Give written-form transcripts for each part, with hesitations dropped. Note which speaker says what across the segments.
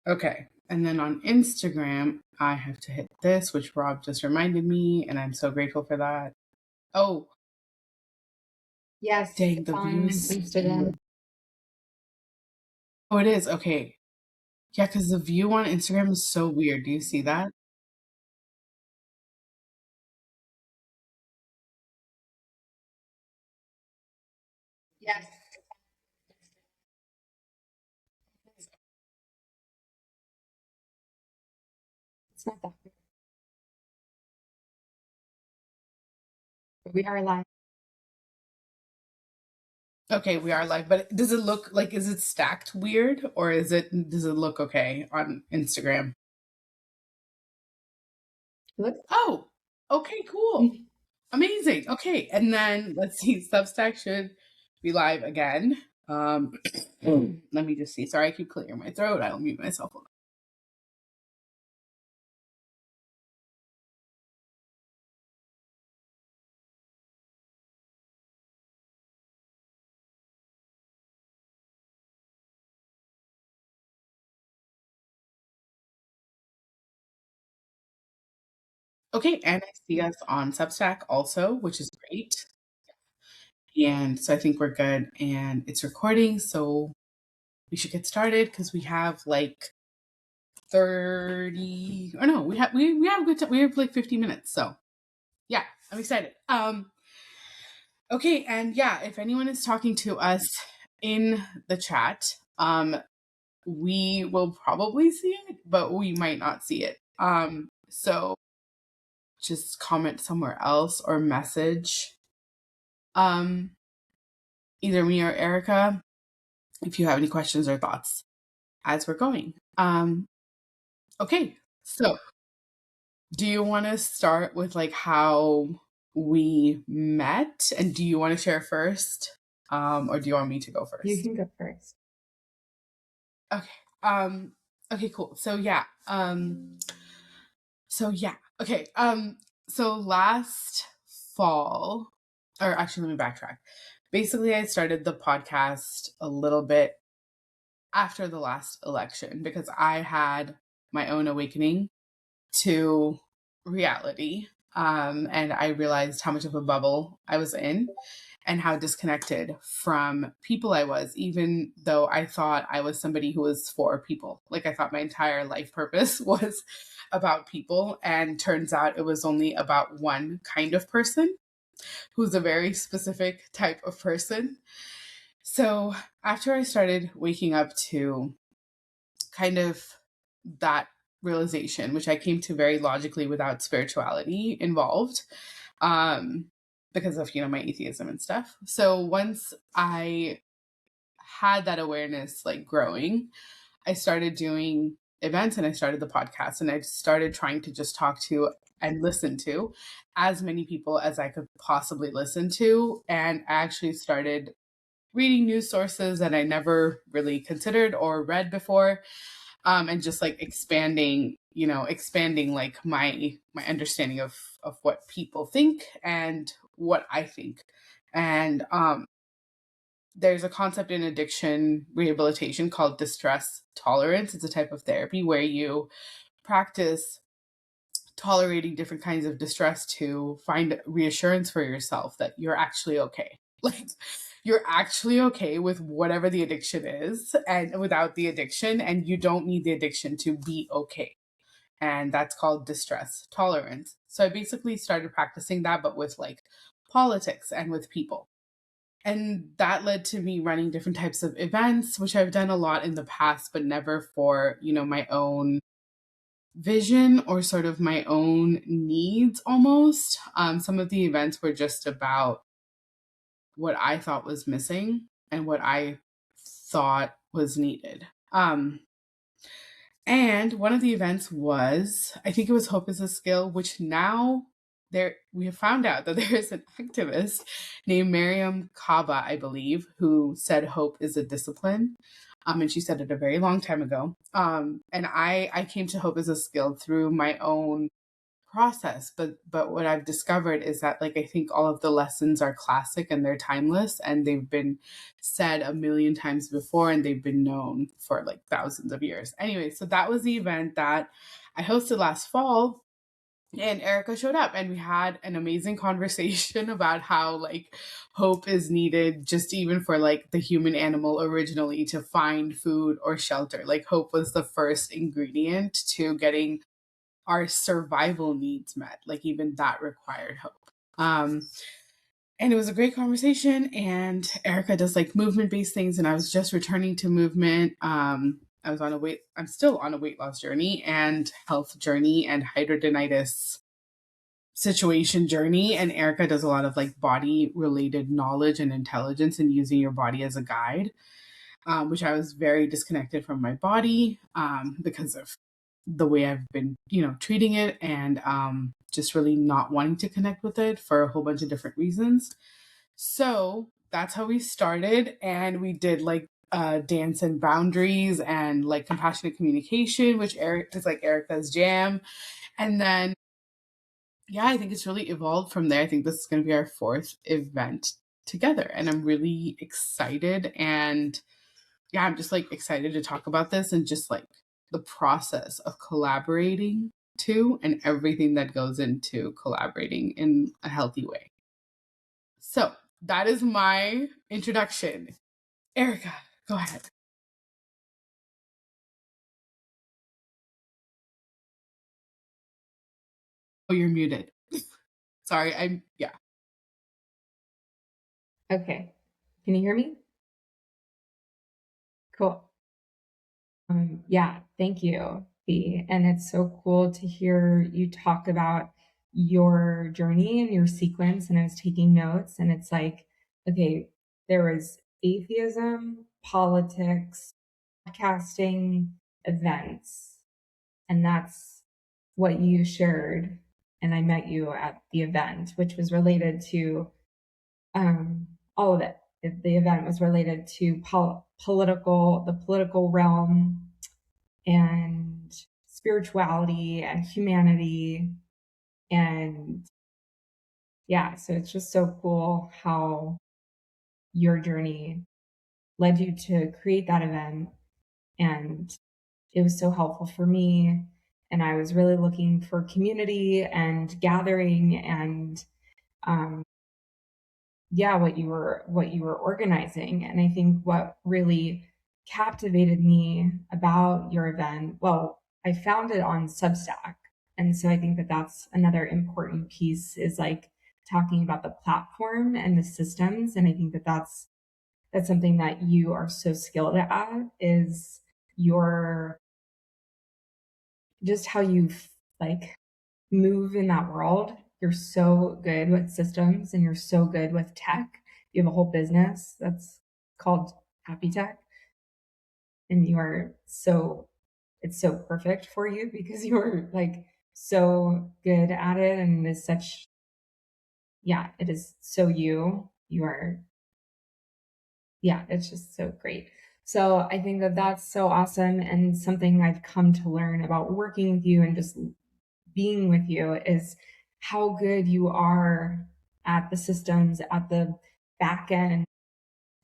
Speaker 1: Okay. And then on Instagram, I have to hit this, which Rob just reminded me, and I'm so grateful for that. Oh,
Speaker 2: yes,
Speaker 1: dang, the
Speaker 2: on
Speaker 1: views.
Speaker 2: Instagram.
Speaker 1: Oh, it is. Okay. Yeah, because the view on Instagram is so weird. Do you see that?
Speaker 2: Yes, it's not that weird. But we are live.
Speaker 1: Okay, we are live, but does it look like, is it stacked weird, or does it look okay on Instagram?
Speaker 2: Look.
Speaker 1: Oh, okay, cool. Amazing. Okay. And then let's see, Substack should be live again. Um, let me just see. Sorry, I keep clearing my throat. I'll mute myself. Okay, and I see us on Substack also, which is great. And so I think we're good. And it's recording, so we should get started because we have like 30 or no, we have a good time. We have like 50 minutes. So yeah, I'm excited. Okay, and yeah, if anyone is talking to us in the chat, we will probably see it, but we might not see it. So just comment somewhere else or message um either me or Erica if you have any questions or thoughts as we're going. Okay, so do you want to start with like how we met, and do you want to share first, or do you want me to go first?
Speaker 2: You can go first.
Speaker 1: Okay. Um. Okay. Cool. So yeah. Okay. So last fall, or actually, let me backtrack. Basically, I started the podcast a little bit after the last election because I had my own awakening to reality. And I realized how much of a bubble I was in and how disconnected from people I was, even though I thought I was somebody who was for people. Like I thought my entire life purpose was about people. And turns out it was only about one kind of person who's a very specific type of person. So after I started waking up to kind of that realization, which I came to very logically without spirituality involved, because of, my atheism and stuff. So once I had that awareness like growing, I started doing events and I started the podcast, and I started trying to just talk to and listen to as many people as I could possibly listen to. And I actually started reading news sources that I never really considered or read before, and just like expanding like my understanding of what people think and what I think. And there's a concept in addiction rehabilitation called distress tolerance. It's a type of therapy where you practice tolerating different kinds of distress to find reassurance for yourself that you're actually okay. Like you're actually okay with whatever the addiction is and without the addiction, and you don't need the addiction to be okay. And that's called distress tolerance. So I basically started practicing that, but with like politics and with people. And that led to me running different types of events, which I've done a lot in the past, but never for, my own vision or sort of my own needs almost. Some of the events were just about what I thought was missing and what I thought was needed. And one of the events was, I think it was Hope is a Skill, which now we have found out that there is an activist named Miriam Kaba, I believe, who said hope is a discipline. And she said it a very long time ago. And I came to Hope as a Skill through my own process. But what I've discovered is that, like, I think all of the lessons are classic and they're timeless, and they've been said a million times before, and they've been known for like thousands of years. Anyway, so that was the event that I hosted last fall, and Erica showed up, and we had an amazing conversation about how, like, hope is needed just even for like the human animal originally to find food or shelter. Like, hope was the first ingredient to getting our survival needs met. Like, even that required hope. And it was a great conversation. And Erica does like movement based things, and I was just returning to movement. I'm still on a weight loss journey and health journey and hydradenitis situation journey. And Erica does a lot of like body related knowledge and intelligence and using your body as a guide, which I was very disconnected from my body because of the way I've been, treating it, and just really not wanting to connect with it for a whole bunch of different reasons. So that's how we started. And we did like dance and boundaries and like compassionate communication, which is like Erica's jam. And then, yeah, I think it's really evolved from there. I think this is going to be our fourth event together, and I'm really excited. And yeah, I'm just like excited to talk about this and just like the process of collaborating too, and everything that goes into collaborating in a healthy way. So that is my introduction. Erica, go ahead. Oh, you're muted. Sorry, yeah.
Speaker 2: Okay. Can you hear me? Cool. Yeah, thank you, Bea. And it's so cool to hear you talk about your journey and your sequence. And I was taking notes, and it's like, okay, there was atheism, politics, podcasting, events, and that's what you shared. And I met you at the event, which was related to all of it. The event was related to the political realm, and spirituality and humanity. And yeah, so it's just so cool how your journey led you to create that event. And it was so helpful for me. And I was really looking for community and gathering, and um, yeah, what you were organizing. And I think what really captivated me about your event, well, I found it on Substack. And so I think that that's another important piece, is like talking about the platform and the systems. And I think that that's something that you are so skilled at, is your just how you like move in that world. You're so good with systems, and you're so good with tech. You have a whole business that's called Happy Tech, and you are so, it's so perfect for you because you are like so good at it, and it is such, yeah, it is so you are, yeah, it's just so great. So I think that that's so awesome, and something I've come to learn about working with you and just being with you is how good you are at the systems, at the back end,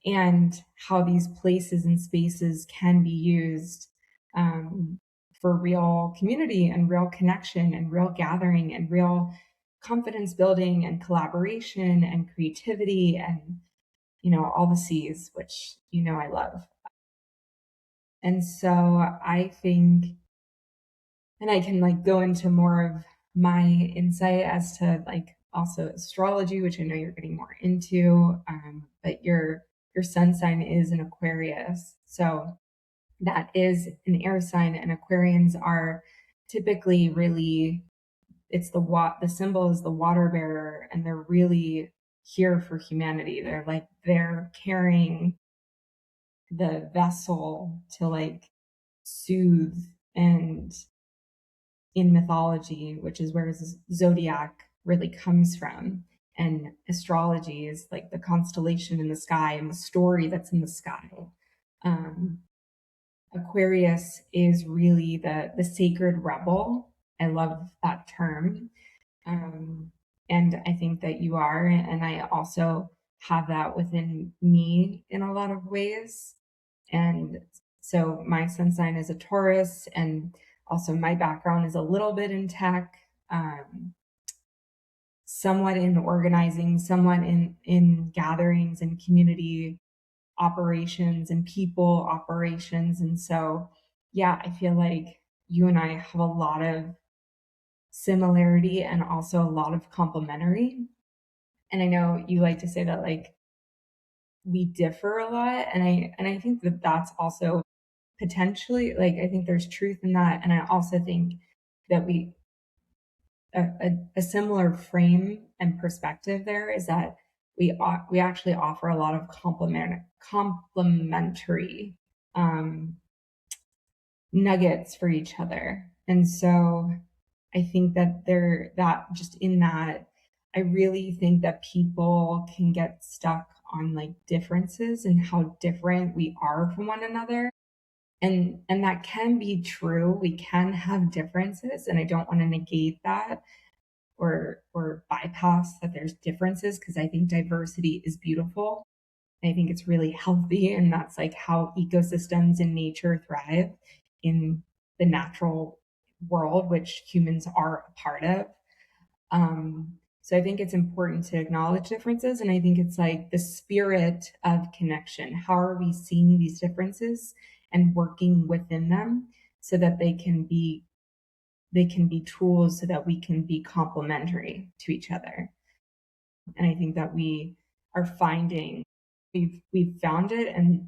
Speaker 2: and how these places and spaces can be used for real community and real connection and real gathering and real confidence building and collaboration and creativity and, all the C's, which, I love. And so I think, and I can like go into more of my insight as to like also astrology, which I know you're getting more into. But your sun sign is an Aquarius, so that is an air sign, and Aquarians are typically really, it's the symbol is the water bearer, and they're really here for humanity. They're carrying the vessel to like soothe, and in mythology, which is where zodiac really comes from. And astrology is like the constellation in the sky and the story that's in the sky. Um, Aquarius is really the sacred rebel, I love that term. And I think that you are, and I also have that within me in a lot of ways. And so my sun sign is a Taurus, and also my background is a little bit in tech, somewhat in organizing, somewhat in gatherings and community operations and people operations. And so, yeah, I feel like you and I have a lot of similarity and also a lot of complementary. And I know you like to say that like we differ a lot, and I think that that's also potentially, like, I think there's truth in that, and I also think that a similar frame and perspective there is that we actually offer a lot of complementary um, nuggets for each other. And so I think that that just in that, I really think that people can get stuck on like differences and how different we are from one another. And that can be true. We can have differences, and I don't want to negate that or bypass that there's differences, because I think diversity is beautiful. I think it's really healthy, and that's like how ecosystems and nature thrive in the natural world, which humans are a part of. So I think it's important to acknowledge differences, and I think it's like the spirit of connection. How are we seeing these differences and working within them so that they can be tools so that we can be complementary to each other. And I think that we are finding we've found it. And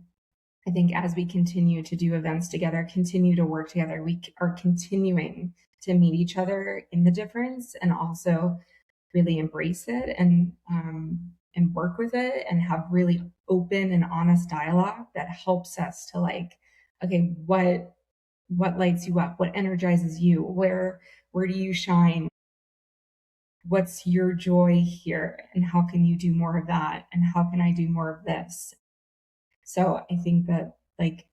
Speaker 2: I think as we continue to do events together, continue to work together, we are continuing to meet each other in the difference and also really embrace it and work with it and have really open and honest dialogue that helps us to like, okay, what lights you up, what energizes you, where do you shine, what's your joy here, and how can you do more of that, and how can I do more of this. So I think that, like,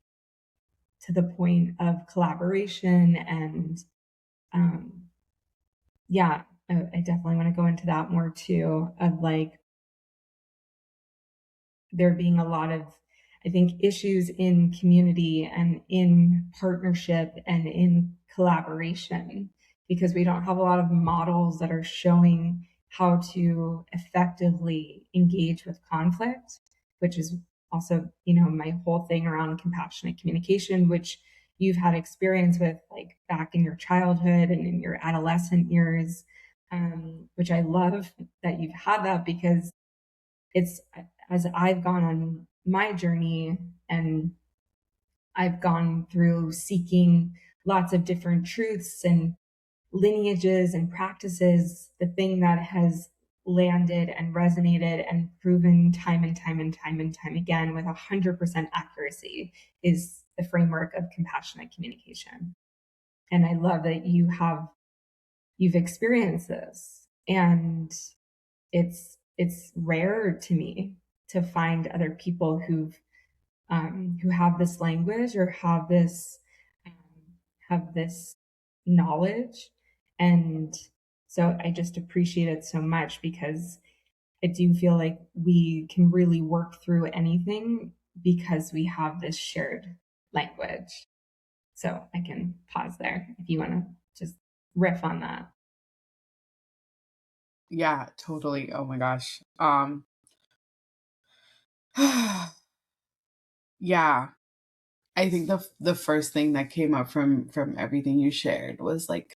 Speaker 2: to the point of collaboration and yeah, I definitely want to go into that more too, of like there being a lot of, I think, issues in community and in partnership and in collaboration, because we don't have a lot of models that are showing how to effectively engage with conflict, which is also, my whole thing around compassionate communication, which you've had experience with like back in your childhood and in your adolescent years, which I love that you've had that, because it's, as I've gone on my journey and I've gone through seeking lots of different truths and lineages and practices, the thing that has landed and resonated and proven time and time and time and time again with 100% accuracy is the framework of compassionate communication. And I love that you've experienced this, and it's rare to me to find other people who have this language or have this knowledge. And so I just appreciate it so much, because I do feel like we can really work through anything because we have this shared language. So I can pause there if you want to just riff on that.
Speaker 1: Yeah, totally. Oh my gosh. Yeah, I think the first thing that came up from everything you shared was like,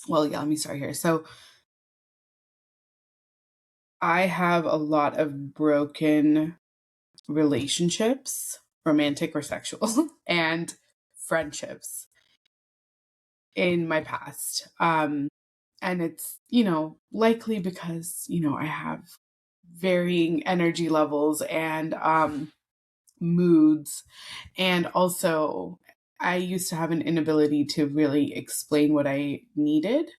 Speaker 1: well, yeah, let me start here. So I have a lot of broken relationships, romantic or sexual, and friendships in my past. And it's, likely because, I have varying energy levels and moods. And also, I used to have an inability to really explain what I needed.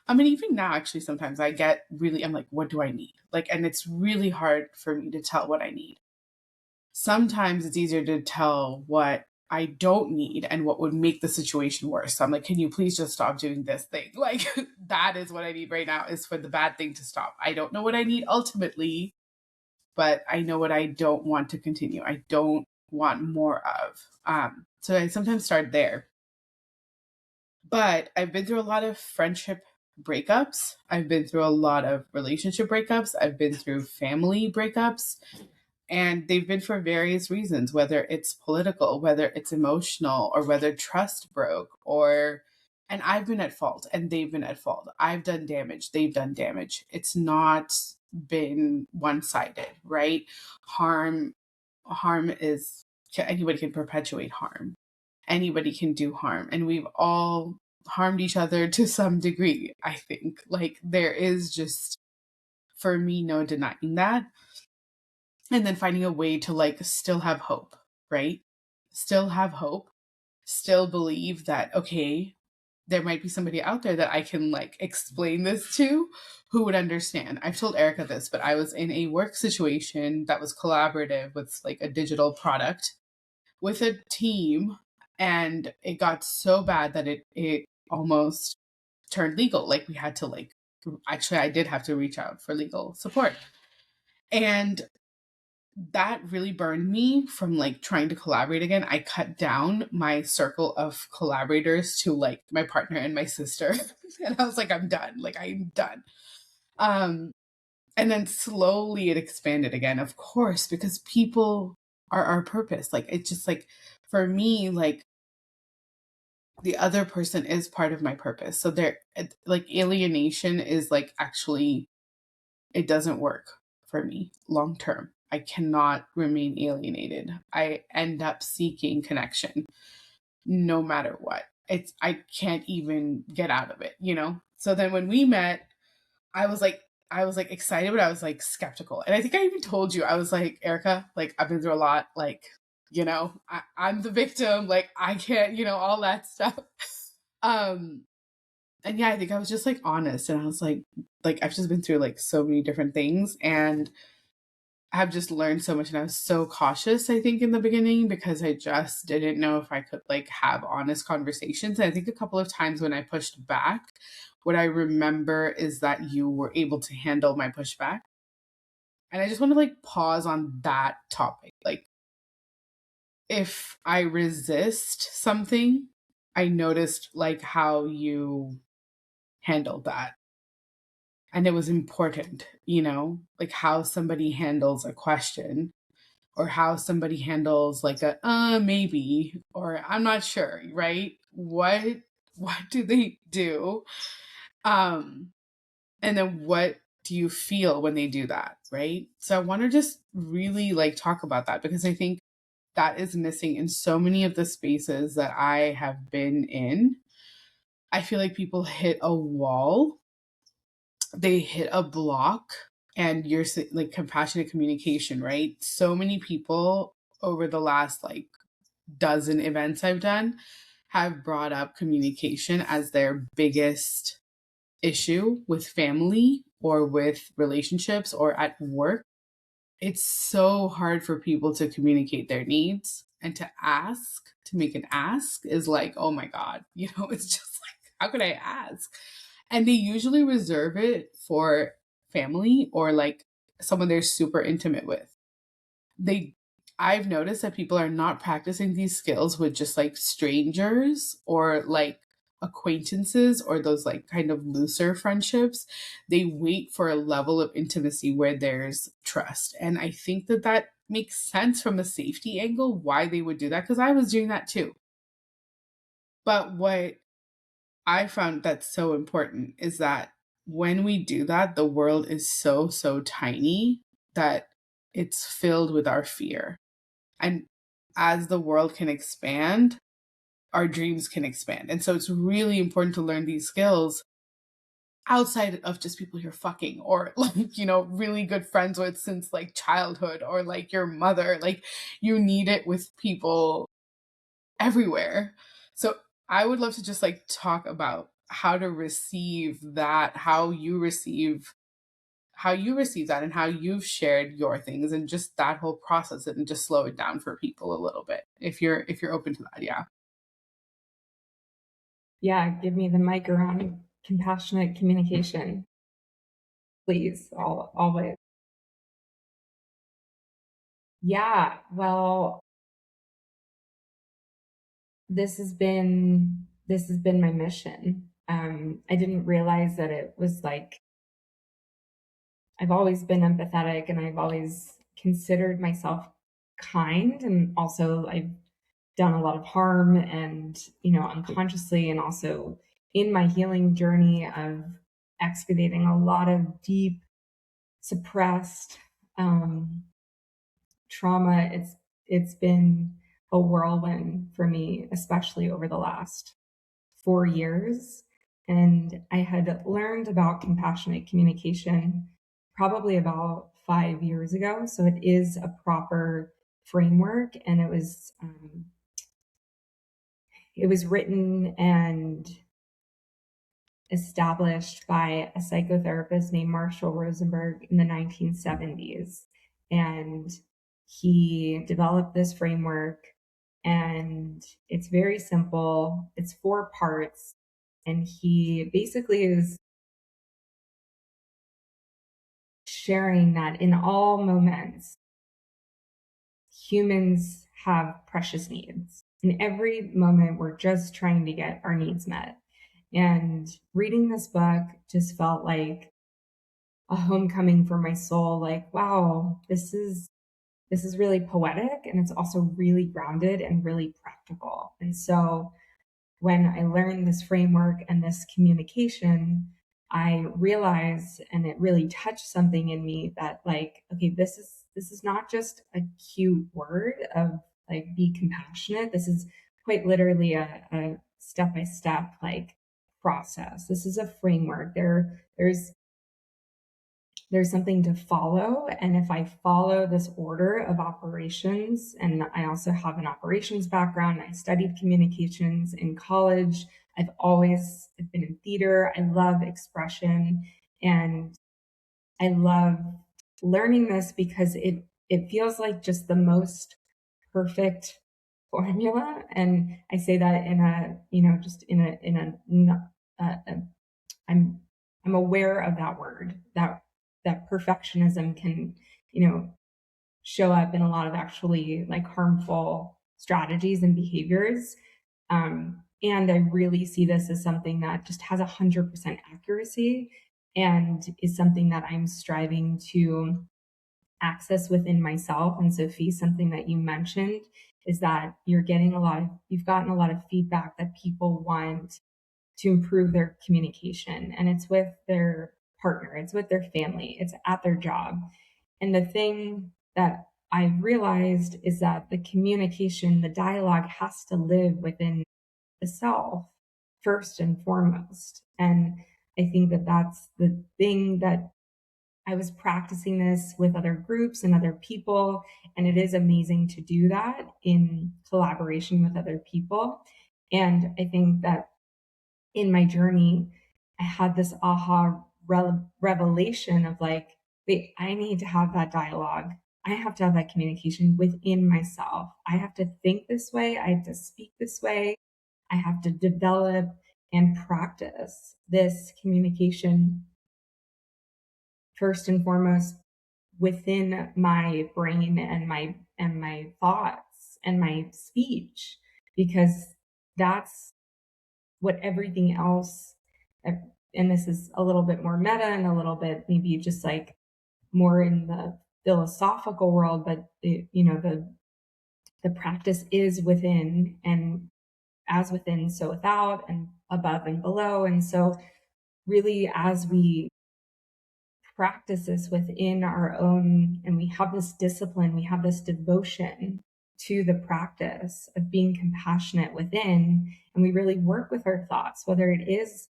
Speaker 1: I mean, even now, actually, sometimes I'm like, what do I need? Like, and it's really hard for me to tell what I need. Sometimes it's easier to tell what I don't need and what would make the situation worse. So I'm like, can you please just stop doing this thing? Like, that is what I need right now, is for the bad thing to stop. I don't know what I need ultimately, but I know what I don't want to continue. I don't want more of. So I sometimes start there. But I've been through a lot of friendship breakups. I've been through a lot of relationship breakups. I've been through family breakups. And they've been for various reasons, whether it's political, whether it's emotional, or whether trust broke, and I've been at fault and they've been at fault. I've done damage, they've done damage. It's not been one-sided, right? Harm is, anybody can perpetuate harm. Anybody can do harm. And we've all harmed each other to some degree, I think. Like, there is just, for me, no denying that. And then finding a way to like still have hope, right? Still have hope, still believe that, okay, there might be somebody out there that I can like explain this to who would understand. I've told Erica this, but I was in a work situation that was collaborative with like a digital product with a team, and it got so bad that it almost turned legal. Like, we had to like, actually I did have to reach out for legal support. And that really burned me from like trying to collaborate again. I cut down my circle of collaborators to like my partner and my sister. And I was like, I'm done. Like, I'm done. And then slowly it expanded again, of course, because people are our purpose. Like, it's just like, for me, like, the other person is part of my purpose. So there, like, alienation is like, actually, it doesn't work for me long term. I cannot remain alienated. I end up seeking connection no matter what. I can't even get out of it, you know? So then when we met, I was like excited, but I was like skeptical. And I think I even told you, I was like, Erica, like, I've been through a lot. Like, you know, I'm the victim. Like, I can't, you know, all that stuff. And yeah, I think I was just like honest, and I was like I've just been through like so many different things, and I've just learned so much. And I was so cautious, I think, in the beginning, because I just didn't know if I could like have honest conversations. And I think a couple of times when I pushed back, what I remember is that you were able to handle my pushback. And I just want to like pause on that topic. Like, if I resist something, I noticed like how you handled that. And it was important, you know, like how somebody handles a question, or how somebody handles like a maybe, or I'm not sure, right? What do they do? And then what do you feel when they do that, right? So I want to just really like talk about that, because I think that is missing in so many of the spaces that I have been in. I feel like people hit a wall, they hit a block, and you're like, compassionate communication, right? So many people over the last like dozen events I've done have brought up communication as their biggest issue with family or with relationships or at work. It's so hard for people to communicate their needs, and to ask, to make an ask is like, oh my God, you know, it's just like, how could I ask? And they usually reserve it for family or like someone they're super intimate with. I've noticed that people are not practicing these skills with just like strangers or like acquaintances or those like kind of looser friendships. They wait for a level of intimacy where there's trust. And I think that that makes sense from a safety angle why they would do that, because I was doing that too. But what I found that's so important is that when we do that, the world is so, so tiny that it's filled with our fear. And as the world can expand, our dreams can expand. And so it's really important to learn these skills outside of just people you're fucking, or like, you know, really good friends with since like childhood, or like your mother. Like, you need it with people everywhere. So I would love to just like talk about how to receive that, how you receive that, and how you've shared your things, and just that whole process, and just slow it down for people a little bit. if you're open to that. Yeah.
Speaker 2: Yeah, give me the mic around compassionate communication, please. Always. Yeah, well, this has been my mission. I didn't realize that it was like I've always been empathetic and I've always considered myself kind, and also I've done a lot of harm and, unconsciously, and also in my healing journey of excavating a lot of deep suppressed trauma. It's been a whirlwind for me, especially over the last 4 years. And I had learned about compassionate communication probably about 5 years ago. So it is a proper framework, and it was written and established by a psychotherapist named Marshall Rosenberg in the 1970s. And he developed this framework, and it's very simple. It's 4 parts. And he basically is sharing that in all moments, humans have precious needs. In every moment, we're just trying to get our needs met. And reading this book just felt like a homecoming for my soul. Like, wow, this is really poetic, and it's also really grounded and really practical. And so when I learned this framework and this communication, I realized, and it really touched something in me, that like, okay, this is not just a cute word of like be compassionate. This is quite literally a step-by-step like process. This is a framework. There's something to follow. And if I follow this order of operations, and I also have an operations background, I studied communications in college. I've been in theater. I love expression, and I love learning this because it feels like just the most perfect formula. And I say that in a, just I'm I'm aware of that word, that perfectionism can, show up in a lot of actually like harmful strategies and behaviors. And I really see this as something that just has 100% accuracy, and is something that I'm striving to access within myself. And Sophie, something that you mentioned is that you've gotten a lot of feedback that people want to improve their communication, and it's with their partner, it's with their family, it's at their job. And the thing that I've realized is that the communication, the dialogue has to live within the self first and foremost. And I think that that's the thing that I was practicing this with other groups and other people. And it is amazing to do that in collaboration with other people. And I think that in my journey, I had this revelation of like, wait, I need to have that dialogue. I have to have that communication within myself. I have to think this way. I have to speak this way. I have to develop and practice this communication first and foremost within my brain and my thoughts and my speech, because that's what everything else, and this is a little bit more meta and a little bit maybe just like more in the philosophical world, but the practice is within, and as within, so without, and above and below. And so really, as we practice this within our own, and we have this discipline, we have this devotion to the practice of being compassionate within, and we really work with our thoughts, whether it is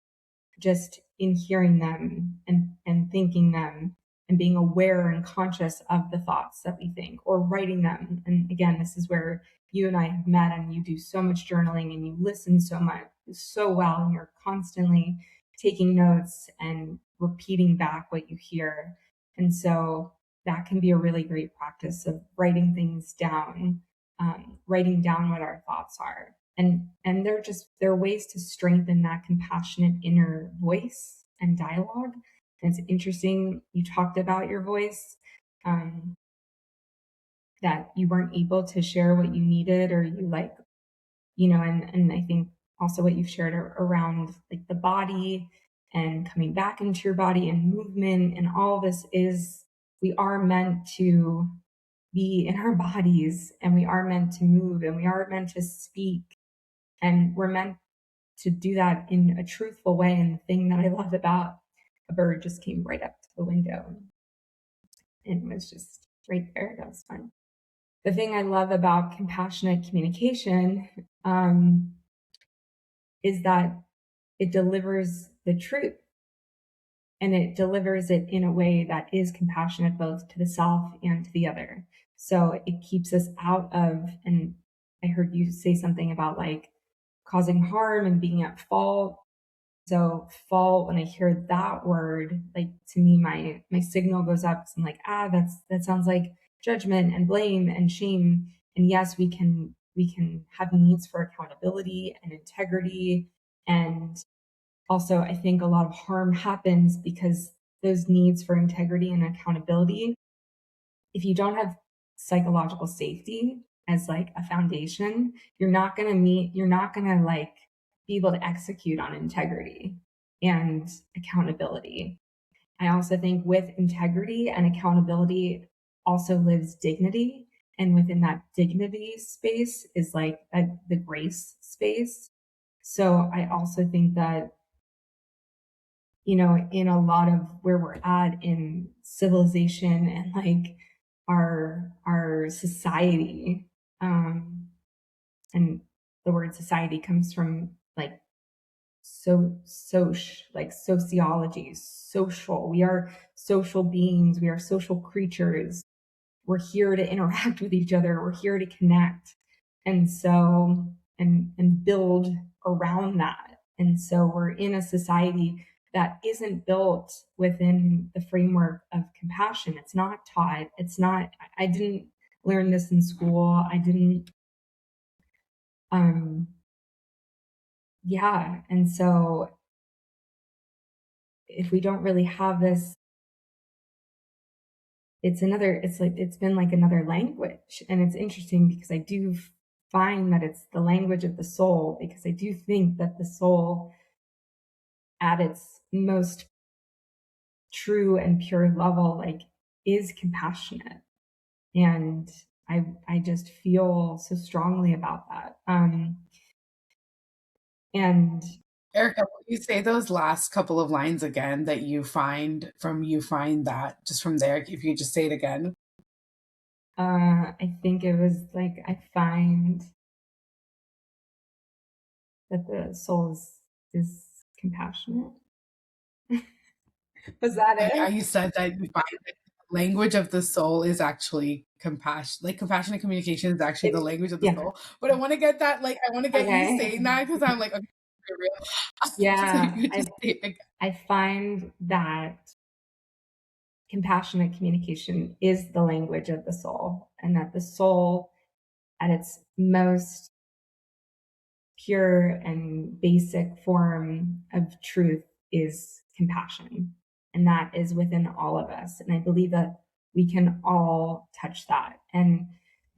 Speaker 2: just in hearing them and thinking them and being aware and conscious of the thoughts that we think, or writing them. And again, this is where you and I have met, and you do so much journaling and you listen so well, and you're constantly taking notes and repeating back what you hear. And so that can be a really great practice of writing things down. writing down what our thoughts are. And they're ways to strengthen that compassionate inner voice and dialogue. And it's interesting, you talked about your voice, that you weren't able to share what you needed, or you like, and I think also what you've shared around like the body and coming back into your body and movement and all this is, we are meant to be in our bodies, and we are meant to move, and we are meant to speak, and we're meant to do that in a truthful way. And the thing that I love about, a bird just came right up to the window and was just right there. That was fun. The thing I love about compassionate communication is that it delivers the truth, and it delivers it in a way that is compassionate both to the self and to the other. So it keeps us out of, and I heard you say something about like causing harm and being at fault. So fault, when I hear that word, like to me, my signal goes up. So I'm like, that sounds like judgment and blame and shame. And yes, we can have needs for accountability and integrity. And also, I think a lot of harm happens because those needs for integrity and accountability, if you don't have psychological safety as like a foundation, you're not going to like be able to execute on integrity and accountability. I also think with integrity and accountability also lives dignity. And within that dignity space is like the grace space. So I also think that, in a lot of where we're at in civilization and like our society, and the word society comes from like like sociology, social. We are social beings. We are social creatures. We're here to interact with each other. We're here to connect. And so, and build around that. And so we're in a society that isn't built within the framework of compassion. It's not taught. It's not, I didn't learn this in school. I didn't, yeah. And so if we don't really have this, it's been like another language. And it's interesting because I do find that it's the language of the soul, because I do think that the soul at its most true and pure level, like, is compassionate. And I just feel so strongly about that. And
Speaker 1: Erica, will you say those last couple of lines again that you find that just from there? If you just say it again.
Speaker 2: I think it was like, I find that the soul is compassionate. Was that
Speaker 1: Yeah,
Speaker 2: it?
Speaker 1: you said that you find that the language of the soul is actually compassion. Like compassionate communication is actually the language of the
Speaker 2: Yeah.
Speaker 1: soul. But I want to get that, like, I want to get you
Speaker 2: Okay.
Speaker 1: saying that because I'm like, okay, for real. So
Speaker 2: Yeah.
Speaker 1: you just say it again.
Speaker 2: I find that compassionate communication is the language of the soul, and that the soul at its most pure and basic form of truth is compassion. And that is within all of us. And I believe that we can all touch that. And,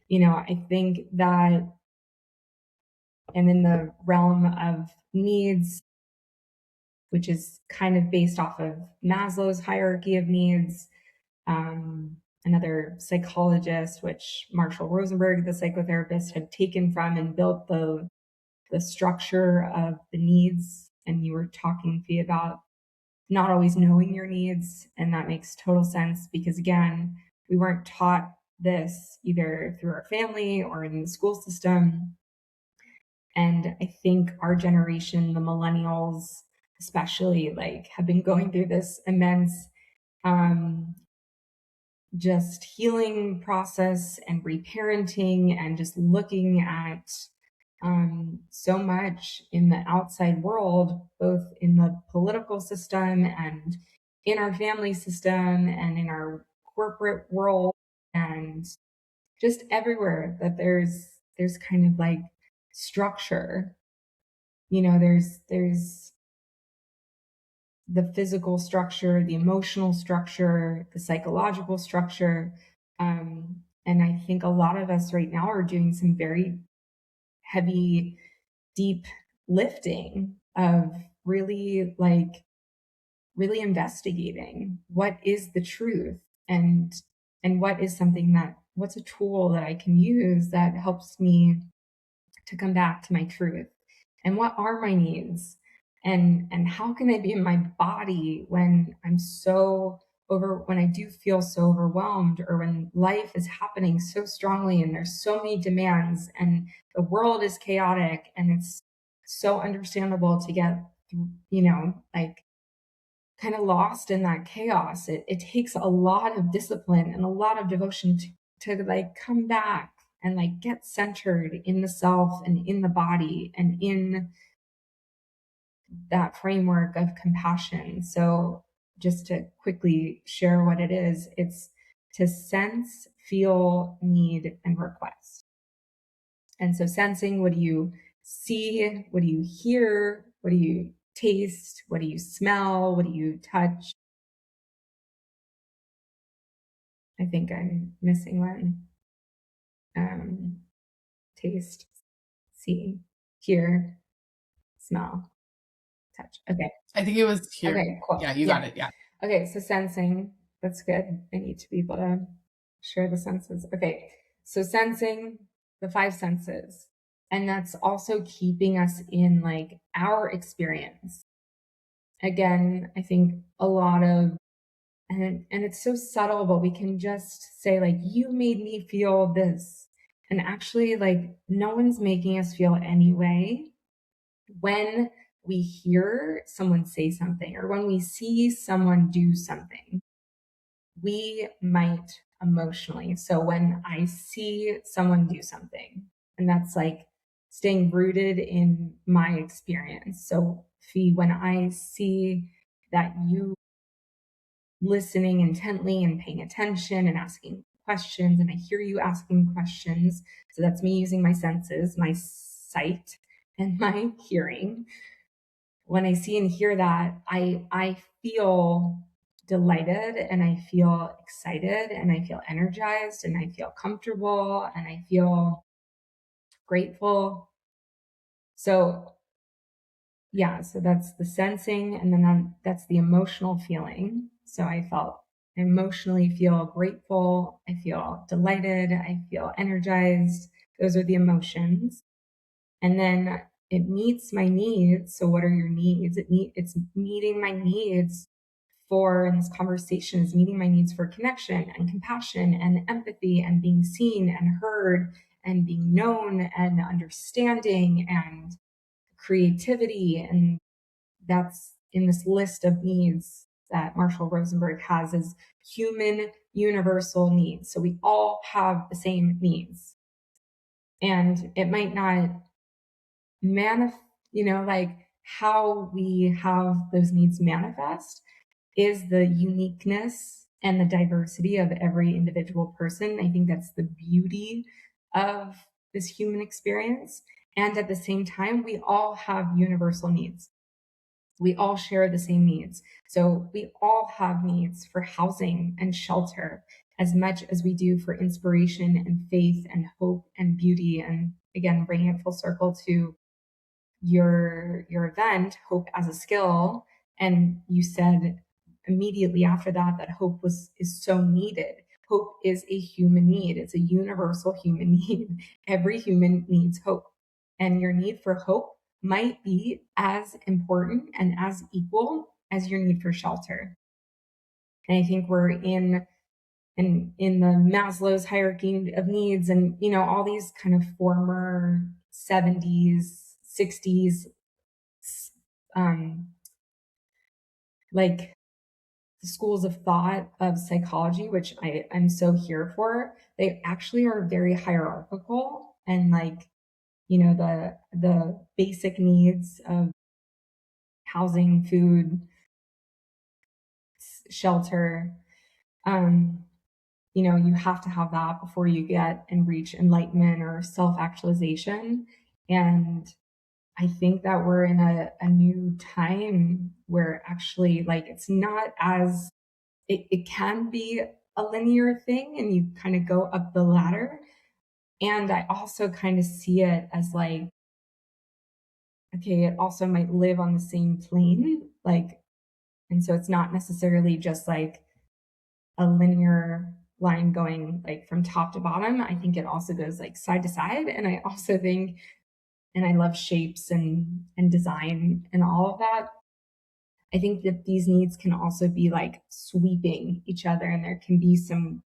Speaker 2: I think that, and in the realm of needs, which is kind of based off of Maslow's hierarchy of needs, another psychologist, which Marshall Rosenberg, the psychotherapist, had taken from and built the structure of the needs. And you were talking, Fee, about not always knowing your needs. And that makes total sense because, again, we weren't taught this either through our family or in the school system. And I think our generation, the millennials especially, like, have been going through this immense just healing process and reparenting, and just looking at so much in the outside world, both in the political system and in our family system and in our corporate world. And just everywhere that there's kind of like structure. There's the physical structure, the emotional structure, the psychological structure. And I think a lot of us right now are doing some very heavy, deep lifting of really investigating what is the truth, and what is something what's a tool that I can use that helps me to come back to my truth, and what are my needs, and how can I be in my body when when I do feel so overwhelmed, or when life is happening so strongly and there's so many demands and the world is chaotic, and it's so understandable to get, like kind of lost in that chaos. It takes a lot of discipline and a lot of devotion to like come back and like get centered in the self and in the body and in that framework of compassion. So just to quickly share what it is, it's to sense, feel, need, and request. And so sensing, what do you see? What do you hear? What do you taste? What do you smell? What do you touch? I think I'm missing one. Taste, see, hear, smell, touch. Okay.
Speaker 1: I think it was here.
Speaker 2: Okay, cool.
Speaker 1: Yeah, you got it. Yeah.
Speaker 2: Okay, so sensing, that's good. I need to be able to share the senses. Okay, so sensing, the five senses. And that's also keeping us in like our experience. Again, I think a lot of, and it's so subtle, but we can just say like, you made me feel this. And actually, like, no one's making us feel any way. When we hear someone say something, or when we see someone do something, we might emotionally. So when I see someone do something, and that's like staying rooted in my experience. So, Fee, when I see that you listening intently and paying attention and asking questions, and I hear you asking questions, so that's me using my senses, my sight and my hearing. When I see and hear that, I feel delighted, and I feel excited, and I feel energized, and I feel comfortable, and I feel grateful. So yeah, so that's the sensing, and then that's the emotional feeling. So I emotionally feel grateful, I feel delighted, I feel energized. Those are the emotions. And then it meets my needs. So what are your needs? It's meeting my needs in this conversation, is meeting my needs for connection and compassion and empathy and being seen and heard and being known and understanding and creativity. And that's in this list of needs that Marshall Rosenberg has as human universal needs. So we all have the same needs. And it might not like how we have those needs manifest is the uniqueness and the diversity of every individual person. I think that's the beauty of this human experience. And at the same time, we all have universal needs. We all share the same needs. So we all have needs for housing and shelter as much as we do for inspiration and faith and hope and beauty. And again, bringing it full circle to your event, Hope as a Skill. And you said immediately after that hope is so needed. Hope is a human need. It's a universal human need. Every human needs hope. And your need for hope might be as important and as equal as your need for shelter. And I think we're in the Maslow's hierarchy of needs, and all these kind of former 70s, 60s, like the schools of thought of psychology, which I'm so here for. They actually are very hierarchical, and like, the basic needs of housing, food, shelter, you have to have that before you get and reach enlightenment or self-actualization. And I think that we're in a new time where actually, like, it's not as, it can be a linear thing and you kind of go up the ladder. And I also kind of see it as like, okay, it also might live on the same plane. Like, and so it's not necessarily just like a linear line going like from top to bottom. I think it also goes like side to side. And I also think, and I love shapes and design and all of that. I think that these needs can also be like sweeping each other, and there can be some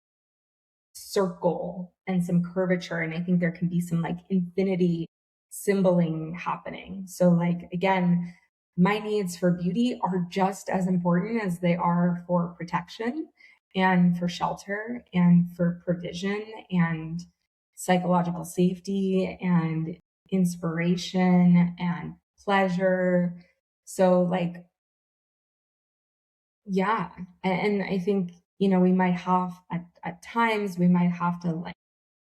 Speaker 2: circle and some curvature. And I think there can be some like infinity symboling happening. So, like, again, my needs for beauty are just as important as they are for protection and for shelter and for provision and psychological safety and inspiration and pleasure. So, like, yeah. And I think, we might have at times we might have to like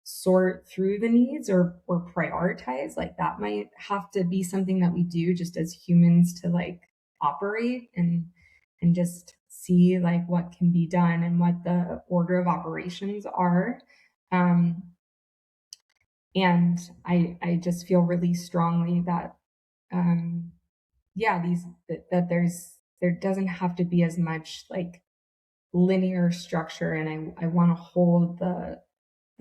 Speaker 2: sort through the needs or prioritize. Like that might have to be something that we do just as humans to like operate and just see like what can be done and what the order of operations are. Um, and I just feel really strongly that um, yeah, that there doesn't have to be as much like linear structure, and I want to hold the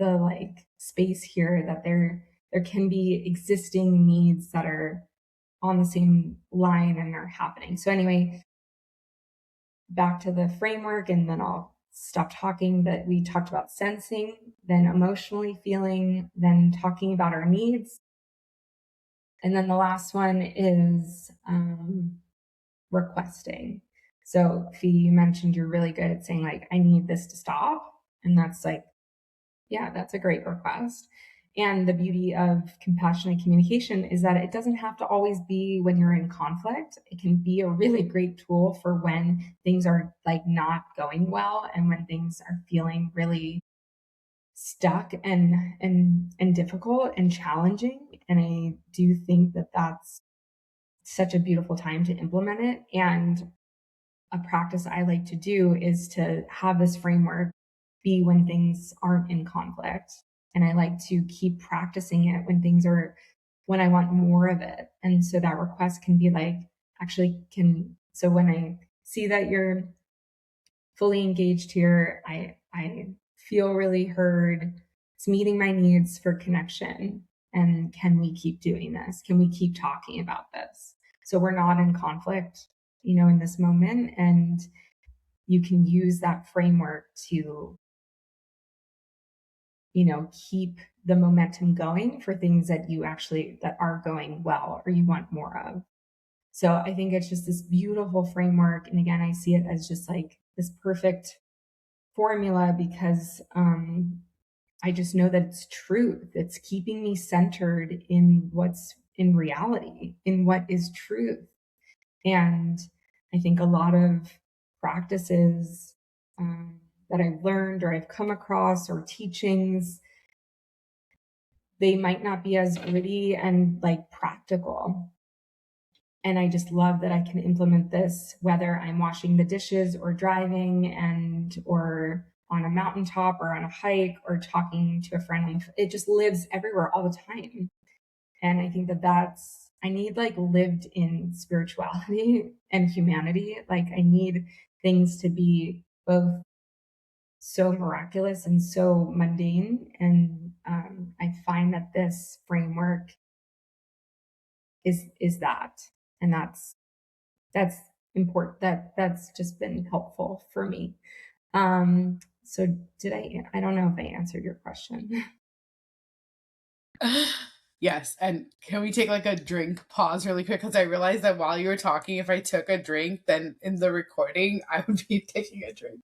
Speaker 2: like space here that there can be existing needs that are on the same line and are happening. So anyway, back to the framework, and then I'll stop talking. But we talked about sensing, then emotionally feeling, then talking about our needs, and then the last one is requesting. So Fee, you mentioned you're really good at saying like, I need this to stop. And that's like, yeah, that's a great request. And the beauty of compassionate communication is that it doesn't have to always be when you're in conflict. It can be a really great tool for when things are like not going well and when things are feeling really stuck and difficult and challenging. And I do think that that's such a beautiful time to implement it. And a practice I like to do is to have this framework be when things aren't in conflict. And I like to keep practicing it when I want more of it. And so that request can be like, so when I see that you're fully engaged here, I feel really heard. It's meeting my needs for connection. And can we keep doing this? Can we keep talking about this? So we're not in conflict, in this moment. And you can use that framework to, keep the momentum going for things that are going well or you want more of. So I think it's just this beautiful framework. And again, I see it as just like this perfect formula because I just know that it's truth. It's keeping me centered in what's in reality, in what is truth. And I think a lot of practices that I've learned or I've come across or teachings, they might not be as gritty and like practical. And I just love that I can implement this whether I'm washing the dishes or driving or on a mountaintop or on a hike or talking to a friend. It just lives everywhere all the time. And I think I need like lived in spirituality and humanity. Like I need things to be both so miraculous and so mundane. And I find that this framework is that, and that's important. That's just been helpful for me. So I don't know if I answered your question.
Speaker 1: Yes. And can we take like a drink pause really quick? Because I realized that while you were talking, if I took a drink, then in the recording, I would be taking a drink.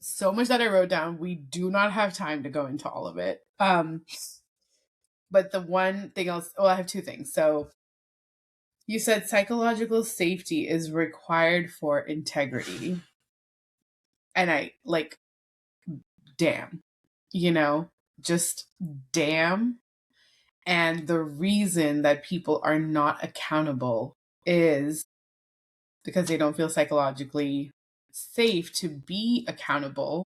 Speaker 1: So much that I wrote down. We do not have time to go into all of it. But the one thing else, I have two things. So You said psychological safety is required for integrity. And I like, damn, you know, just damn. And the reason that people are not accountable is because they don't feel psychologically safe to be accountable.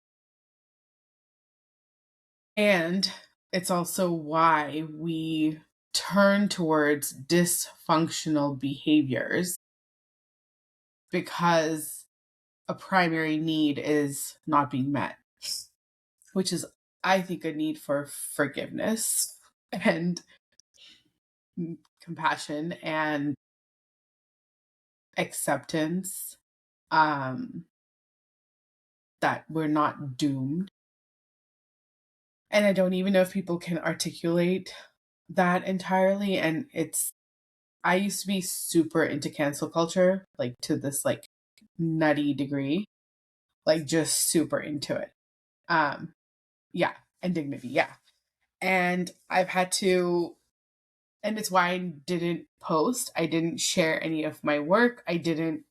Speaker 1: And it's also why we turn towards dysfunctional behaviors, because a primary need is not being met, which is, I think, a need for forgiveness and compassion and acceptance, that we're not doomed. And I don't even know if people can articulate that entirely. And I used to be super into cancel culture, like to this like nutty degree, like just super into it. Yeah, and dignity, yeah. And I've had to, and it's why I didn't post. I didn't share any of my work. I didn't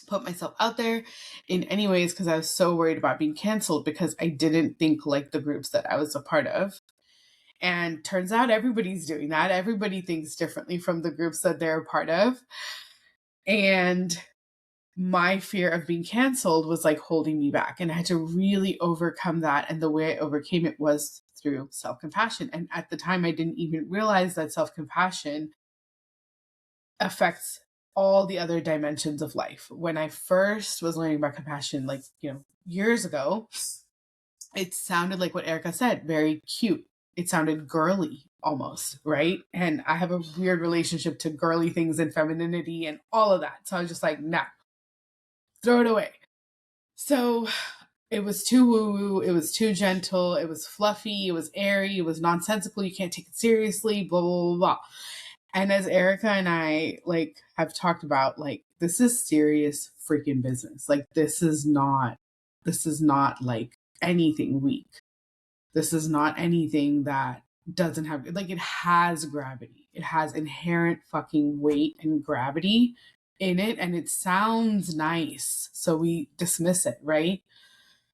Speaker 1: put myself out there in any ways because I was so worried about being canceled, because I didn't think like the groups that I was a part of. And turns out everybody's doing that. Everybody thinks differently from the groups that they're a part of. And my fear of being canceled was like holding me back. And I had to really overcome that. And the way I overcame it was through self-compassion. And at the time, I didn't even realize that self-compassion affects all the other dimensions of life. When I first was learning about compassion, like, years ago, it sounded like what Erica said, very cute. It sounded girly almost, right? And I have a weird relationship to girly things and femininity and all of that. So I was just like, nah, throw it away. So it was too woo-woo, it was too gentle, it was fluffy, it was airy, it was nonsensical, you can't take it seriously, blah, blah, blah, blah. And as Erica and I like have talked about, like, this is serious freaking business. Like, this is not like anything weak. This is not anything that doesn't have, like, it has gravity. It has inherent fucking weight and gravity in it. And it sounds nice. So we dismiss it, right?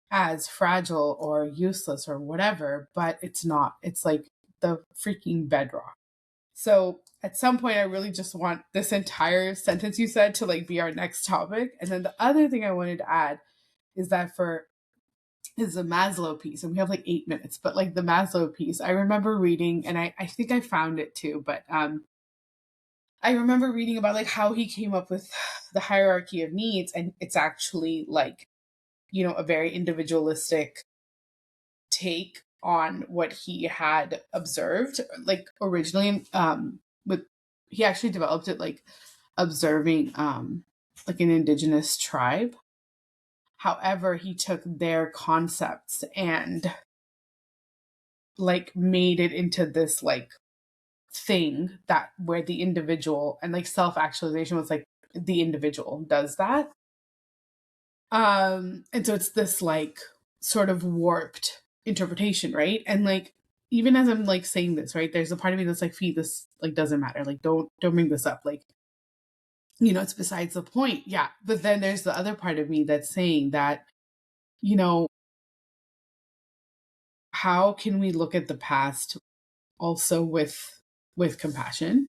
Speaker 1: As fragile or useless or whatever, but it's not. It's like the freaking bedrock. So at some point, I really just want this entire sentence you said to like be our next topic. And then the other thing I wanted to add is that is the Maslow piece, and we have like 8 minutes, but like the Maslow piece, I remember reading, and I think I found it too, but I remember reading about like how he came up with the hierarchy of needs, and it's actually like, a very individualistic take on what he had observed, like originally, with he actually developed it like observing like an indigenous tribe. However, he took their concepts and like made it into this like thing that where the individual, and like self-actualization was like the individual does that. And so it's this like sort of warped interpretation, right? And like, even as I'm like saying this, right, there's a part of me that's like, Fee, this like doesn't matter. Like, don't bring this up. Like, it's besides the point. Yeah. But then there's the other part of me that's saying that, how can we look at the past also with compassion?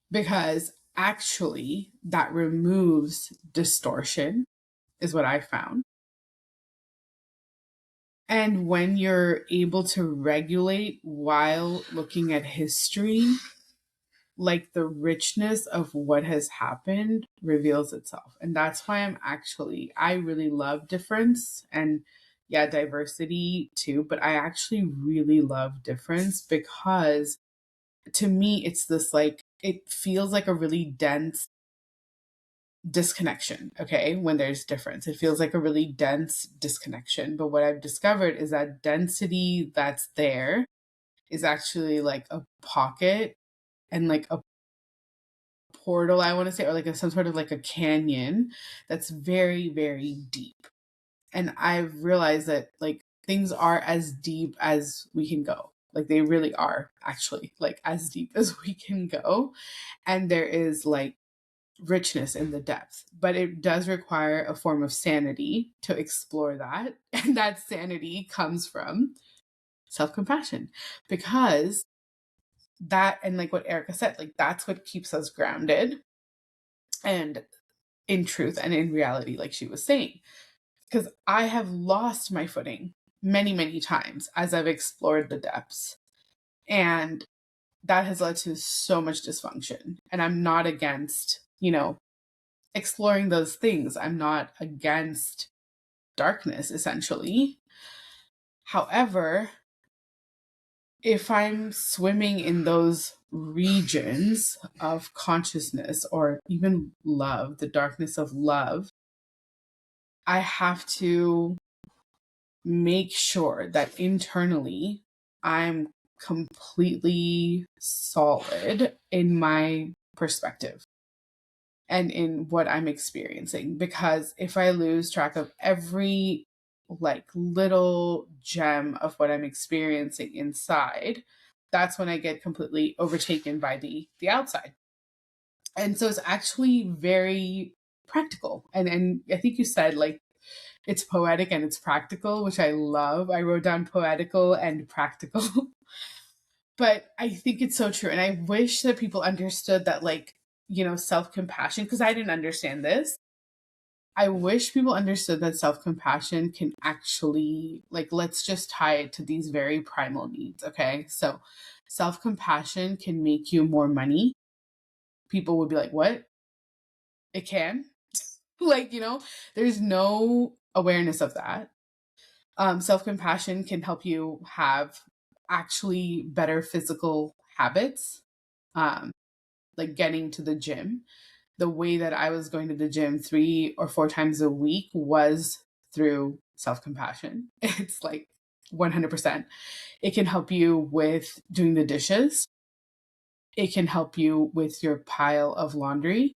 Speaker 1: Because actually that removes distortion, is what I found. And when you're able to regulate while looking at history, like the richness of what has happened reveals itself. And that's why I really love difference and, yeah, diversity too. But I actually really love difference because to me, it's this like, it feels like a really dense disconnection. Okay. When there's difference, it feels like a really dense disconnection. But what I've discovered is that density that's there is actually like a pocket and like a portal, I want to say, or like some sort of like a canyon that's very, very deep. And I've realized that like things are as deep as we can go. Like they really are actually like as deep as we can go. And there is like richness in the depth, but it does require a form of sanity to explore that. And that sanity comes from self compassion because that, and like what Erica said, like that's what keeps us grounded and in truth and in reality, like she was saying. Because I have lost my footing many, many times as I've explored the depths. And that has led to so much dysfunction. And I'm not against, exploring those things. I'm not against darkness, essentially. However, if I'm swimming in those regions of consciousness or even love, the darkness of love, I have to make sure that internally I'm completely solid in my perspective and in what I'm experiencing. Because if I lose track of every like little gem of what I'm experiencing inside, that's when I get completely overtaken by the outside. And so it's actually very practical. And I think you said like it's poetic and it's practical, which I love. I wrote down poetical and practical. But I think it's so true. And I wish that people understood that, like, self compassion, because I didn't understand this. I wish people understood that self compassion can actually, like, let's just tie it to these very primal needs. Okay. So, self compassion can make you more money. People would be like, what? It can? Like, there's no awareness of that. Self compassion can help you have actually better physical habits, um, like getting to the gym. The way that I was going to the gym 3 or 4 times a week was through self compassion. It's like 100%. It can help you with doing the dishes, it can help you with your pile of laundry,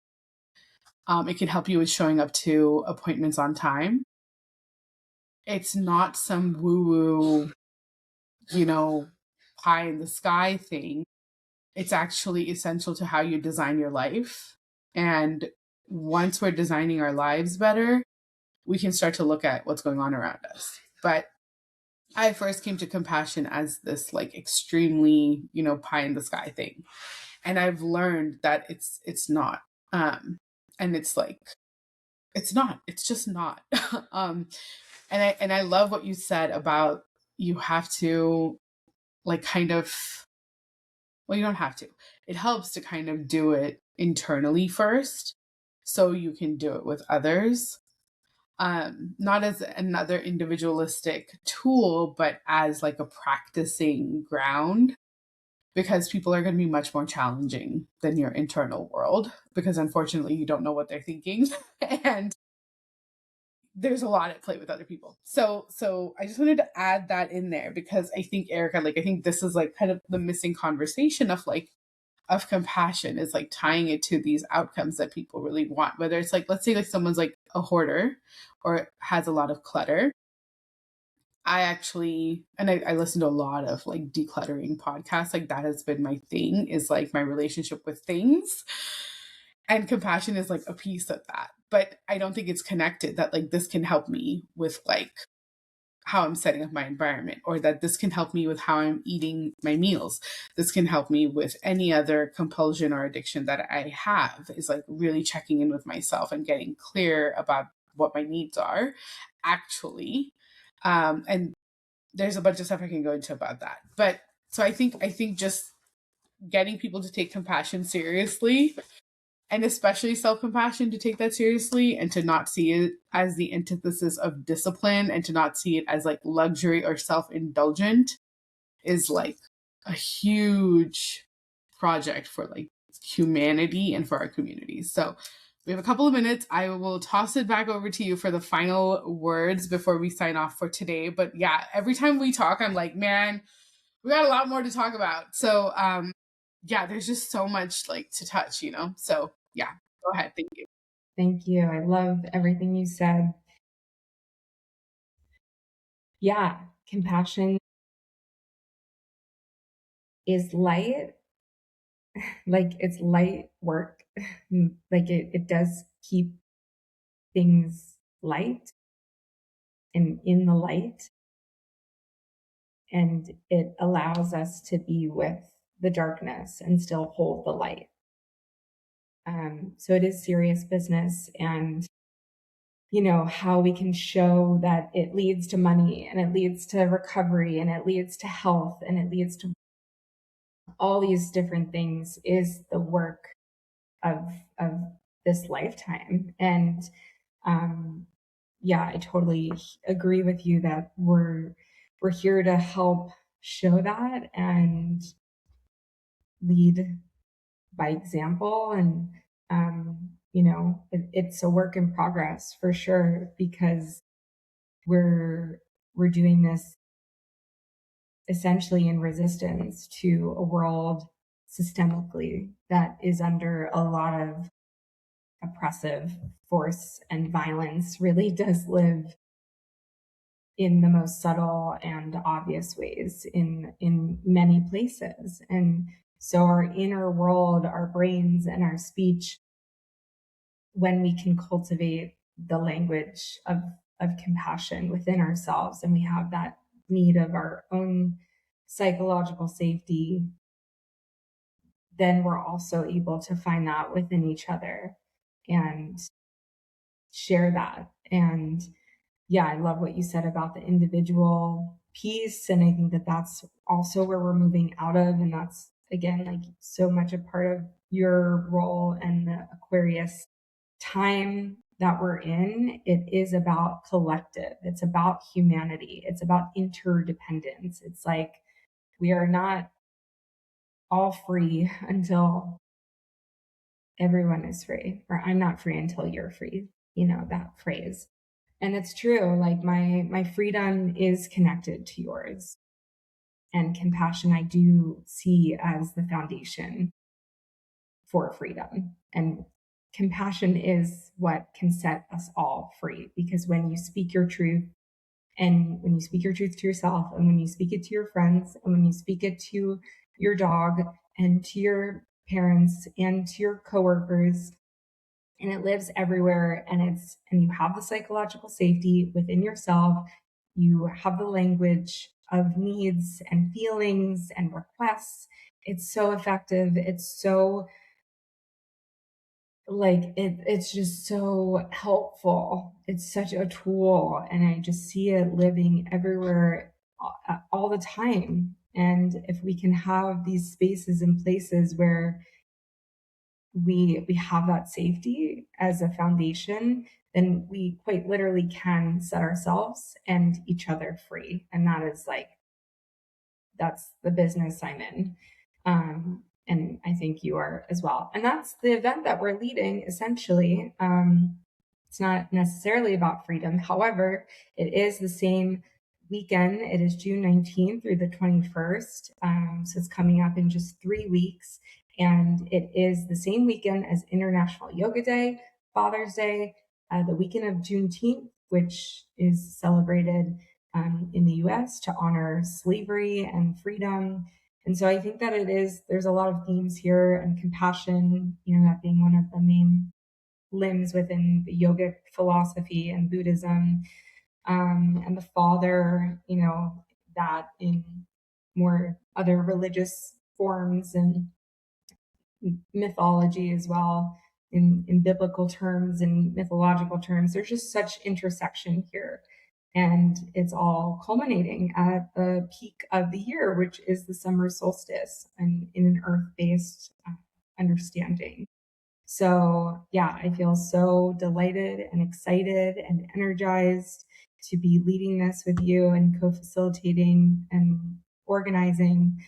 Speaker 1: it can help you with showing up to appointments on time. It's not some woo woo, pie in the sky thing. It's actually essential to how you design your life. And once we're designing our lives better, we can start to look at what's going on around us. But I first came to compassion as this like extremely, pie in the sky thing. And I've learned that it's not. And it's like it's not. It's just not. And I love what you said about you have to like kind of, well, you don't have to. It helps to kind of do it internally first so you can do it with others. Not as another individualistic tool, but as like a practicing ground, because people are going to be much more challenging than your internal world, because unfortunately you don't know what they're thinking. And there's a lot at play with other people. So I just wanted to add that in there because I think Erica, like I think this is like kind of the missing conversation of like of compassion is like tying it to these outcomes that people really want. Whether it's like, let's say like someone's like a hoarder or has a lot of clutter. I actually, and I listen to a lot of like decluttering podcasts. Like that has been my thing, is like my relationship with things. And compassion is like a piece of that. But I don't think it's connected that like this can help me with like how I'm setting up my environment, or that this can help me with how I'm eating my meals. This can help me with any other compulsion or addiction that I have, is like really checking in with myself and getting clear about what my needs are actually. And there's a bunch of stuff I can go into about that. But so I think just getting people to take compassion seriously, and especially self-compassion, to take that seriously and to not see it as the antithesis of discipline and to not see it as like luxury or self-indulgent, is like a huge project for like humanity and for our communities. So we have a couple of minutes. I will toss it back over to you for the final words before we sign off for today. But yeah, every time we talk, I'm like, man, we got a lot more to talk about. So yeah, there's just so much like to touch, So yeah, go ahead. Thank you.
Speaker 2: Thank you. I love everything you said. Yeah, compassion is light, like it's light work. Like it does keep things light and in the light, and it allows us to be with the darkness and still hold the light. So it is serious business, and how we can show that it leads to money and it leads to recovery and it leads to health and it leads to all these different things is the work of of this lifetime. And um yeah, I totally agree with you that we're here to help show that and lead by example. And it's a work in progress for sure, because we're doing this essentially in resistance to a world systemically that is under a lot of oppressive force, and violence really does live in the most subtle and obvious ways in many places. And so our inner world, our brains and our speech, when we can cultivate the language of compassion within ourselves, and we have that need of our own psychological safety, then we're also able to find that within each other and share that. And yeah, I love what you said about the individual piece. And I think that that's also where we're moving out of. And that's, again, like so much a part of your role and the Aquarius time that we're in. It is about collective, it's about humanity, it's about interdependence. It's like we are not all free until everyone is free, or I'm not free until you're free, that phrase. And it's true, like my freedom is connected to yours, and compassion I do see as the foundation for freedom. And compassion is what can set us all free, because when you speak your truth, and when you speak your truth to yourself, and when you speak it to your friends, and when you speak it to your dog and to your parents and to your coworkers, and it lives everywhere, and you have the psychological safety within yourself, you have the language of needs and feelings and requests, it's so effective. It's so it's just so helpful. It's such a tool, and I just see it living everywhere all the time. And if we can have these spaces and places where we have that safety as a foundation, then we quite literally can set ourselves and each other free. And that's the business I'm in. And I think you are as well. And that's the event that we're leading, essentially. It's not necessarily about freedom. However, it is the same weekend. It is June 19th through the 21st. So it's coming up in just 3 weeks. And it is the same weekend as International Yoga Day, Father's Day, the weekend of Juneteenth, which is celebrated in the US to honor slavery and freedom. And so I think that there's a lot of themes here, and compassion, that being one of the main limbs within the yogic philosophy and Buddhism, and the father, that in more other religious forms and mythology as well, in biblical terms and mythological terms. There's just such intersection here. And it's all culminating at the peak of the year, which is the summer solstice, and in an earth-based understanding. So yeah, I feel so delighted and excited and energized to be leading this with you and co-facilitating and organizing,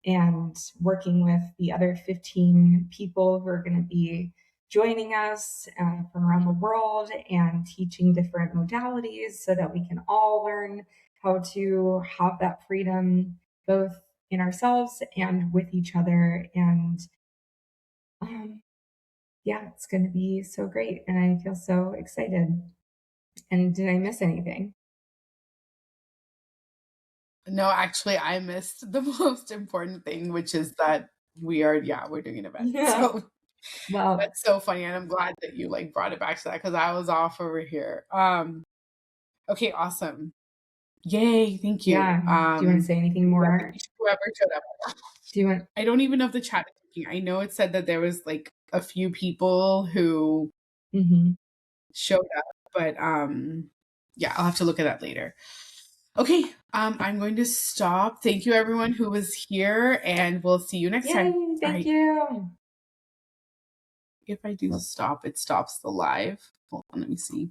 Speaker 2: and working with the other 15 people who are going to be joining us from around the world, and teaching different modalities so that we can all learn how to have that freedom both in ourselves and with each other. And yeah, it's going to be so great. And I feel so excited. And did I miss anything?
Speaker 1: No, actually, I missed the most important thing, which is that we're doing an event.
Speaker 2: Yeah.
Speaker 1: So
Speaker 2: Well,
Speaker 1: that's so funny, and I'm glad that you like brought it back to that because I was off over here. Okay, awesome. Yay, thank you.
Speaker 2: yeah. Do you want to say anything more?
Speaker 1: Whoever showed up.
Speaker 2: Do you want?
Speaker 1: I don't even know if the chat is working. I know it said that there was like a few people who
Speaker 2: Mhm.
Speaker 1: showed up, but yeah, I'll have to look at that later. Okay, I'm going to stop. Thank you everyone who was here, and we'll see you next time.
Speaker 2: Yay!
Speaker 1: All
Speaker 2: Thank
Speaker 1: right.
Speaker 2: you.
Speaker 1: If I do stop, it stops the live. Hold on, let me see.